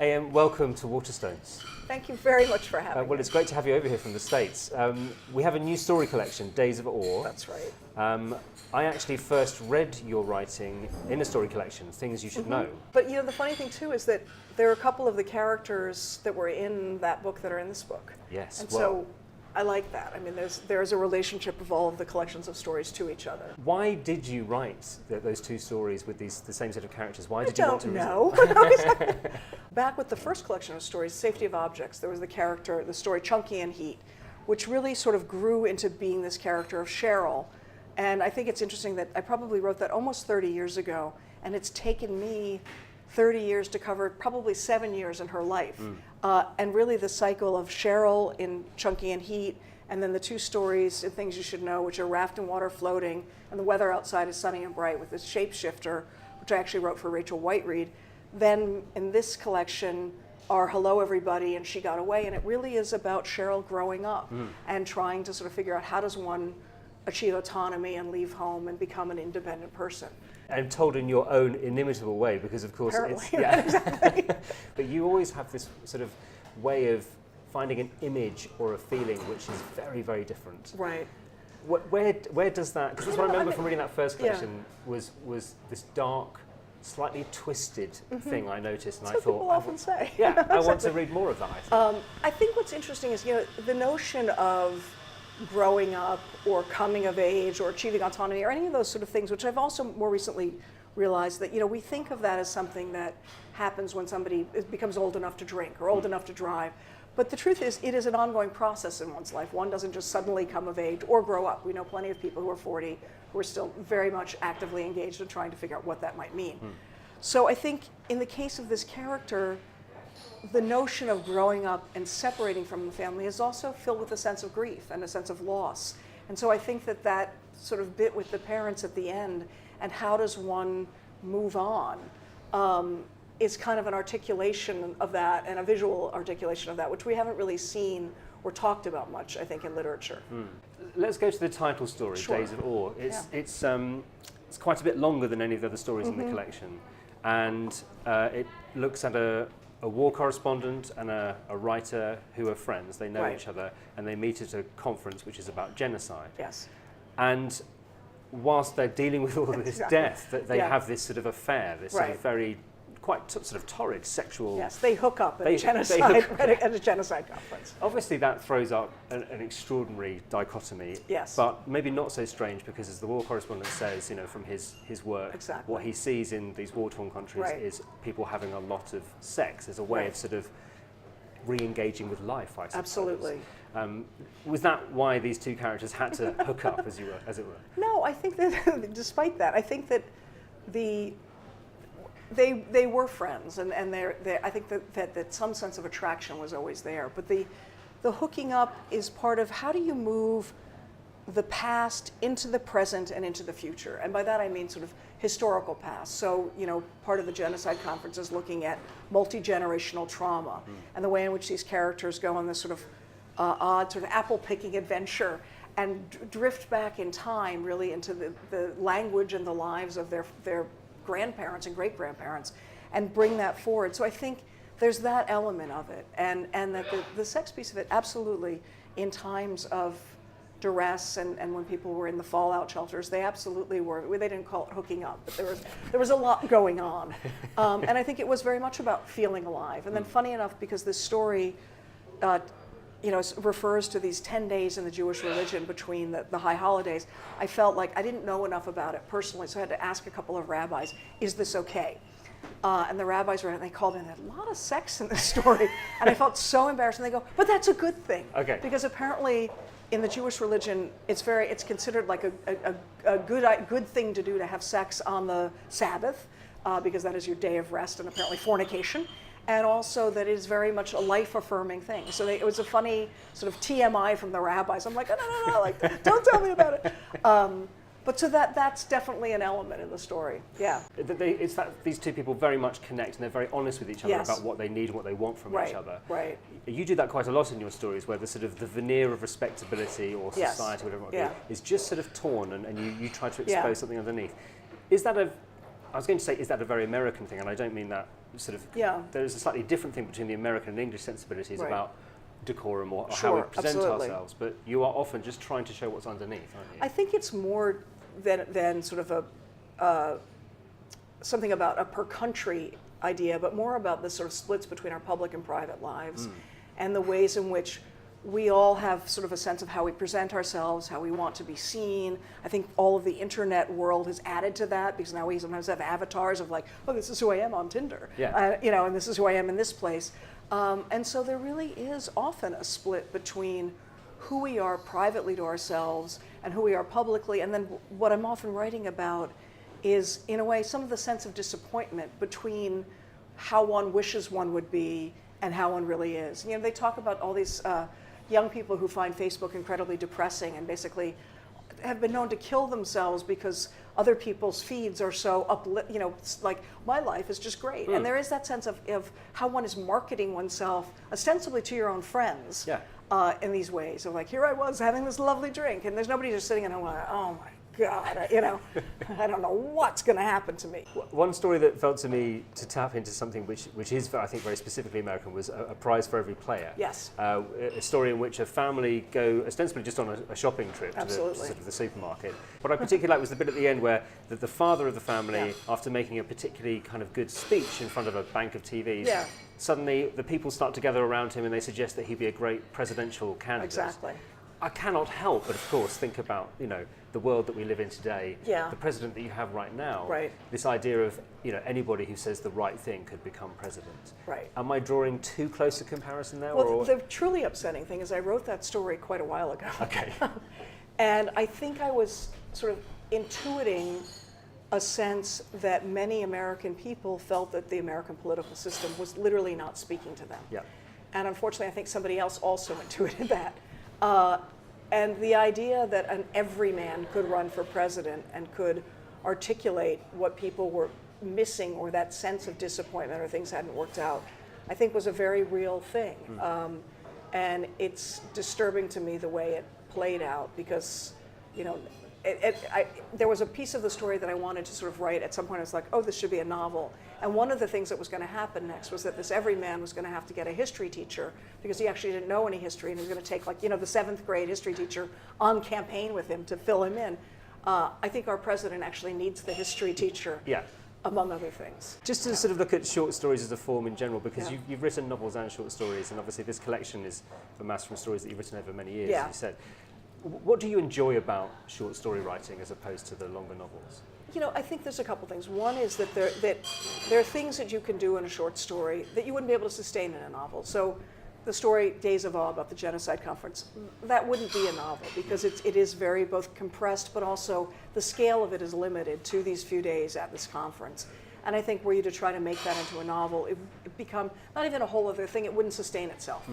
Welcome to Waterstones. Thank you very much for having me. Well, it's great to have you over here from the States. We have a new story collection, Days of Awe. That's right. I actually first read your writing in a story collection, Things You Should Know. But the funny thing too is that there are a couple of the characters that were in that book that are in this book. Yes. And so I like that. I mean, there's a relationship of all of the collections of stories to each other. Why did you write those two stories with the same set of characters? Why did you want to I don't know. Back with the first collection of stories, Safety of Objects, there was the story Chunky and Heat, which really sort of grew into being this character of Cheryl. And I think it's interesting that I probably wrote that almost 30 years ago, and it's taken me 30 years to cover probably 7 years in her life. And really the cycle of Cheryl in Chunky and Heat, and then the two stories in Things You Should Know, which are Raft and Water Floating, and the weather outside is sunny and bright with this shapeshifter, which I actually wrote for Rachel Whiteread. Then in this collection are Hello Everybody and She Got Away, and it really is about Cheryl growing up and trying to sort of figure out how does one achieve autonomy and leave home and become an independent person. And told in your own inimitable way, because of course Apparently, it's exactly. But you always have this sort of way of finding an image or a feeling which is very, very different. Right. Where does that? Because that's what I remember from reading that first collection was this dark, slightly twisted thing I noticed, and That's I thought, what people often say. yeah, I want to read more of that. I think what's interesting is the notion of growing up or coming of age or achieving autonomy or any of those sort of things, which I've also more recently realized that we think of that as something that happens when somebody becomes old enough to drink or old enough to drive. But the truth is, it is an ongoing process in one's life. One doesn't just suddenly come of age or grow up. We know plenty of people who are 40 who are still very much actively engaged in trying to figure out what that might mean. So I think in the case of this character, the notion of growing up and separating from the family is also filled with a sense of grief and a sense of loss. And so I think that sort of bit with the parents at the end and how does one move on is kind of an articulation of that and a visual articulation of that, which we haven't really seen or talked about much, I think, in literature. Let's go to the title story, Sure. Days of Awe. It's quite a bit longer than any of the other stories in the collection, and it looks at a war correspondent and a writer who are friends. They know each other, and they meet at a conference which is about genocide. Yes. And whilst they're dealing with all of this death, that they have this sort of affair, this sort of very quite sort of torrid sexual. Yes, they hook up at a genocide conference. Obviously, that throws up an extraordinary dichotomy. Yes. But maybe not so strange because, as the war correspondent says, from his work, what he sees in these war-torn countries is people having a lot of sex as a way of sort of re-engaging with life, I suppose. Absolutely. Was that why these two characters had to hook up, as it were? No, I think that despite that, I think that they were friends, and I think that some sense of attraction was always there. But the hooking up is part of how do you move the past into the present and into the future, and by that I mean sort of historical past. So part of the genocide conference is looking at multi-generational trauma and the way in which these characters go on this sort of odd sort of apple-picking adventure and drift back in time really into the language and the lives of their grandparents and great-grandparents and bring that forward. So I think there's that element of it, and that the sex piece of it, absolutely, in times of duress and when people were in the fallout shelters, they absolutely were. They didn't call it hooking up, but there was a lot going on. And I think it was very much about feeling alive. And then funny enough, because this story refers to these 10 days in the Jewish religion between the high holidays, I felt like I didn't know enough about it personally, so I had to ask a couple of rabbis, is this okay? And the rabbis they called in, a lot of sex in this story. And I felt so embarrassed, and they go, but that's a good thing. Okay. Because apparently in the Jewish religion, it's considered like a good thing to do to have sex on the Sabbath, because that is your day of rest, and apparently fornication. And also that it is very much a life-affirming thing. So it was a funny sort of TMI from the rabbis. I'm like, oh, no, like, don't tell me about it. But so that's definitely an element in the story, yeah. It's that these two people very much connect and they're very honest with each other about what they need and what they want from each other. Right. You do that quite a lot in your stories, where the sort of the veneer of respectability or society, whatever it might be, is just sort of torn, and you try to expose something underneath. Is that I was going to say, is that a very American thing? And I don't mean that sort of, there's a slightly different thing between the American and English sensibilities about decorum or how we present ourselves, but you are often just trying to show what's underneath, aren't you? I think it's more than sort of something about a per country idea, but more about the sort of splits between our public and private lives and the ways in which we all have sort of a sense of how we present ourselves, how we want to be seen. I think all of the internet world has added to that, because now we sometimes have avatars of like, oh, this is who I am on Tinder, and this is who I am in this place. And so there really is often a split between who we are privately to ourselves and who we are publicly. And then what I'm often writing about is, in a way, some of the sense of disappointment between how one wishes one would be and how one really is. You know, they talk about all these young people who find Facebook incredibly depressing and basically have been known to kill themselves because other people's feeds are so it's like, my life is just great. And there is that sense of how one is marketing oneself ostensibly to your own friends in these ways of like, here I was having this lovely drink, and there's nobody just sitting at home like, oh my God, I don't know what's going to happen to me. One story that felt to me to tap into something which is, I think, very specifically American was a prize for every player. Yes. A story in which a family go ostensibly just on a shopping trip to the supermarket. What I particularly liked was the bit at the end where the father of the family, after making a particularly kind of good speech in front of a bank of TVs, suddenly the people start to gather around him and they suggest that he'd be a great presidential candidate. Exactly. I cannot help but, of course, think about, the world that we live in today, the president that you have right now, this idea of, anybody who says the right thing could become president. Right. Am I drawing too close a comparison there? Well, the truly upsetting thing is I wrote that story quite a while ago. Okay. And I think I was sort of intuiting a sense that many American people felt that the American political system was literally not speaking to them. Yeah. And unfortunately, I think somebody else also intuited that. And the idea that an everyman could run for president and could articulate what people were missing, or that sense of disappointment or things hadn't worked out, I think was a very real thing. And it's disturbing to me the way it played out, because, there was a piece of the story that I wanted to sort of write at some point. I was like, oh, this should be a novel. And one of the things that was going to happen next was that this everyman was going to have to get a history teacher, because he actually didn't know any history, and he was going to take the 7th grade history teacher on campaign with him to fill him in. I think our president actually needs the history teacher, among other things. Just to sort of look at short stories as a form in general, because you've written novels and short stories, and obviously this collection is amassed from stories that you've written over many years, as you said. What do you enjoy about short story writing as opposed to the longer novels? I think there's a couple things. One is that there are things that you can do in a short story that you wouldn't be able to sustain in a novel. So the story Days of Awe about the Genocide Conference, that wouldn't be a novel, because it is very both compressed, but also the scale of it is limited to these few days at this conference. And I think were you to try to make that into a novel, it become not even a whole other thing, it wouldn't sustain itself.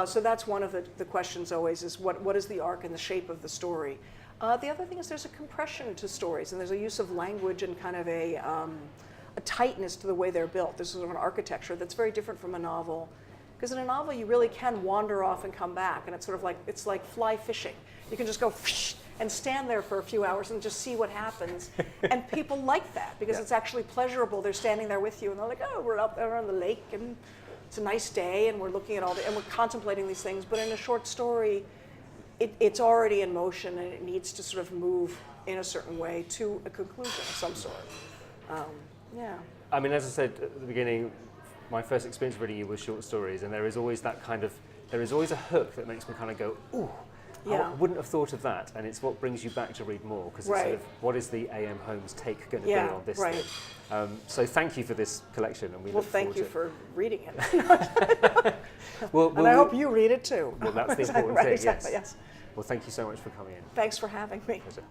So that's one of the questions always, is what is the arc and the shape of the story? The other thing is there's a compression to stories, and there's a use of language and kind of a tightness to the way they're built. This is sort of an architecture that's very different from a novel. Because in a novel, you really can wander off and come back, and it's like fly fishing. You can just go and stand there for a few hours and just see what happens. And people like that, because it's actually pleasurable. They're standing there with you, and they're like, oh, we're up there on the lake, and it's a nice day, and we're looking at and we're contemplating these things. But in a short story, it's already in motion, and it needs to sort of move in a certain way to a conclusion of some sort. I mean, as I said at the beginning, my first experience reading you was short stories, and there is always a hook that makes me kind of go, ooh, I wouldn't have thought of that, and it's what brings you back to read more, because it's sort of, what is the A.M. Homes take going to be on this thing? So thank you for this collection, and we look forward to it. For reading it. And I hope you read it too. Well, that's the important thing, yes. Well, thank you so much for coming in. Thanks for having me. Pleasure.